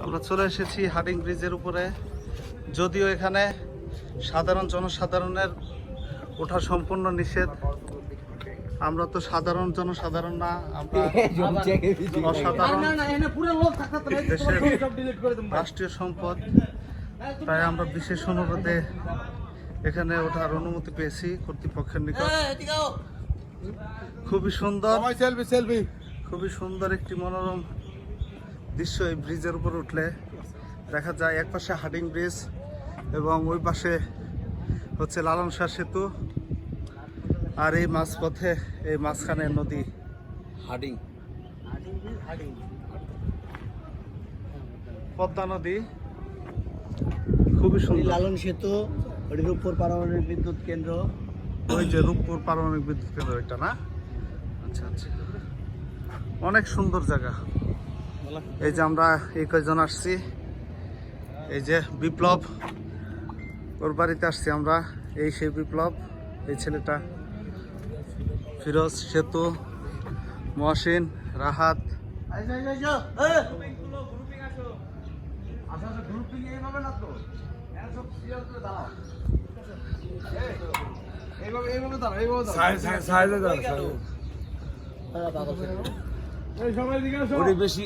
আমরা চলে এসেছি হাডিং ব্রিজের উপরে। যদিও এখানে সাধারণ জনসাধারণের ওঠা সম্পূর্ণ নিষেধ। আমরা তো সাধারণ জনসাধারণ না, আমরা অসাধারণ দেশের রাষ্ট্রীয় সম্পদ। তাই আমরা বিশেষ অনুরোধে এখানে ওঠার অনুমতি পেয়েছি কর্তৃপক্ষের নিকট। খুবই সুন্দর, খুবই সুন্দর একটি মনোরম দৃশ্য। এই ব্রিজের উপর উঠলে দেখা যায় এক পাশে হাডিং ব্রিজ এবং ওই পাশে হচ্ছে লালন শাহ সেতু, আর এই মাঝপথে এই মাঝখানে নদী হাডিং, পদ্মা নদী। খুবই সুন্দর। লালন সেতু, রূপপুর পারমাণবিক বিদ্যুৎ কেন্দ্র, ওই যে রূপপুর পারমাণবিক বিদ্যুৎ কেন্দ্র, এটা না? আচ্ছা আচ্ছা, অনেক সুন্দর জায়গা। এই যে আমরা এই কয়জন আসছি, এই যে বিপ্লব, ওর বাড়িতে আসছি আমরা। এই সেই বিপ্লব, এই ছেলেটা, ফিরোজ, সেতু, মহসিন, রাহাত। বেশি